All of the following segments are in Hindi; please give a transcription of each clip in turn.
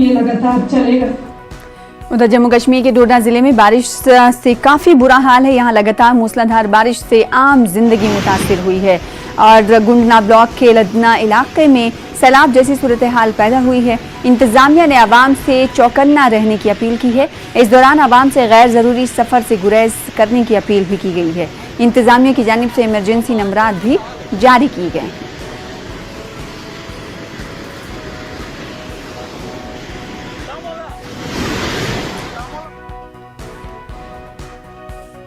ये लगातार चलेगा। उधर जम्मू कश्मीर के डोडा जिले में बारिश से काफ़ी बुरा हाल है। यहाँ लगातार मूसलाधार बारिश से आम जिंदगी मुतासिर हुई है और गुंडना ब्लॉक के लदना इलाके में सैलाब जैसी सूरत हाल पैदा हुई है। इंतजामिया ने आवाम से चौकन्ना रहने की अपील की है। इस दौरान आवाम से गैर ज़रूरी सफ़र से गुरेज करने की अपील भी की गई है। इंतजामिया की जानिब से इमरजेंसी नंबरात भी जारी किए गए हैं।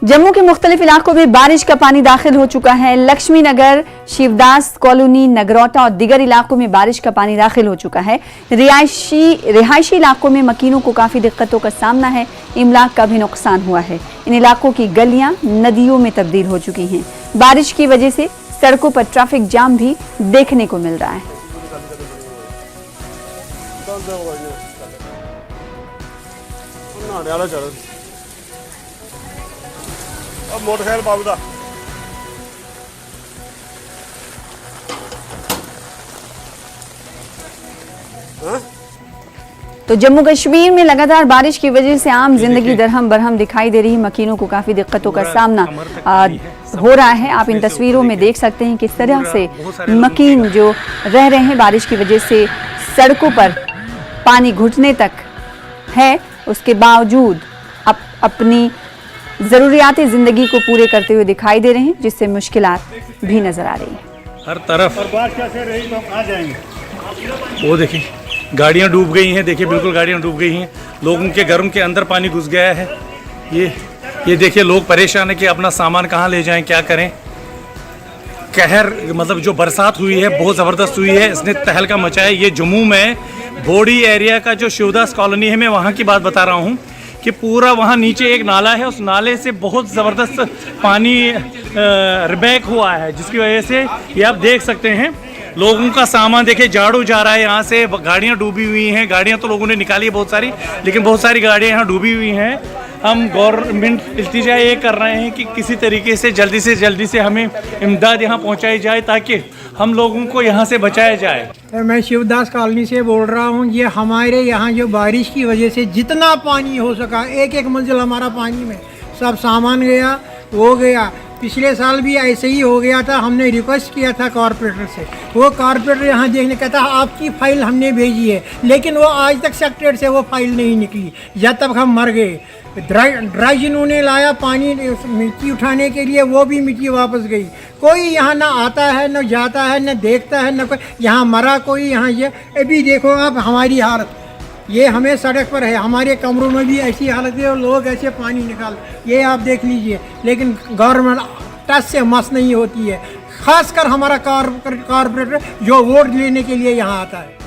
जम्मू के मुख्तलिफ इलाकों में बारिश का पानी दाखिल हो चुका है। लक्ष्मी नगर, शिवदास कॉलोनी, नगरोटा और दीगर इलाकों में बारिश का पानी दाखिल हो चुका है। रिहायशी इलाकों में मकीनों को काफ़ी दिक्कतों का सामना है। इमलाक का भी नुकसान हुआ है। इन इलाकों की गलियां नदियों में तब्दील हो चुकी हैं। बारिश की वजह से सड़कों पर ट्रैफिक जाम भी देखने को मिल रहा है। मोटरसाइकिल बाबूदा तो जम्मू कश्मीर में लगातार बारिश की वजह से आम जिंदगी दरहम बरहम दिखाई दे रही है। मकीनों को काफ़ी दिक्कतों का सामना हो रहा है। आप इन तस्वीरों में देख सकते हैं किस तरह से मकीन जो रह रहे हैं बारिश की वजह से सड़कों पर पानी घुटने तक है, उसके बावजूद अपनी ज़रूरियात ज़िंदगी को पूरे करते हुए दिखाई दे रहे हैं, जिससे मुश्किलात भी नज़र आ रही हैं। हर तरफ रही तो हम आ जाएंगे। वो देखिए गाड़ियाँ डूब गई हैं। देखिए बिल्कुल गाड़ियाँ डूब गई हैं। लोगों के घरों के अंदर पानी घुस गया है। ये देखिए लोग परेशान है कि अपना सामान कहाँ ले जाएं, क्या करें। कहर मतलब जो बरसात हुई है बहुत ज़बरदस्त हुई है। इसने तहलका मचाया। ये जम्मू में बोडी एरिया का जो शिवदास कॉलोनी है, मैं वहाँ की बात बता रहा हूँ कि पूरा वहाँ नीचे एक नाला है। उस नाले से बहुत ज़बरदस्त पानी रिबैक हुआ है, जिसकी वजह से ये आप देख सकते हैं लोगों का सामान देखिए झाड़ू जा रहा है। यहाँ से गाड़ियाँ डूबी हुई हैं। गाड़ियाँ तो लोगों ने निकाली है बहुत सारी, लेकिन बहुत सारी गाड़ियाँ यहाँ डूबी हुई हैं। हम गवर्नमेंट इल्तिजा ये कर रहे हैं कि किसी तरीके से जल्दी से हमें इमदाद यहाँ पहुँचाई जाए ताकि हम लोगों को यहाँ से बचाया जाए। मैं शिवदास कॉलोनी से बोल रहा हूँ। ये हमारे यहाँ जो बारिश की वजह से जितना पानी हो सका, एक मंजिल हमारा पानी में सब सामान गया, वो गया। पिछले साल भी ऐसे ही हो गया था। हमने रिक्वेस्ट किया था कॉरपोरेटर से, वो कॉरपोरेटर यहाँ देखने कहता आपकी फ़ाइल हमने भेजी है, लेकिन वो आज तक सेक्रेटरी से वो फाइल नहीं निकली। जब तक हम मर गए। ड्राई इन्होंने लाया पानी मिट्टी उठाने के लिए, वो भी मिट्टी वापस गई। कोई यहाँ ना आता है, न जाता है, न देखता है, न कोई यहाँ मरा कोई यहाँ। ये अभी देखो आप हमारी हालत, ये हमें सड़क पर है, हमारे कमरों में भी ऐसी हालत है और लोग ऐसे पानी निकाल, ये आप देख लीजिए। लेकिन गवर्नमेंट टच से मस नहीं होती है, खासकर हमारा कॉरपोरेटर जो वोट लेने के लिए यहाँ आता है।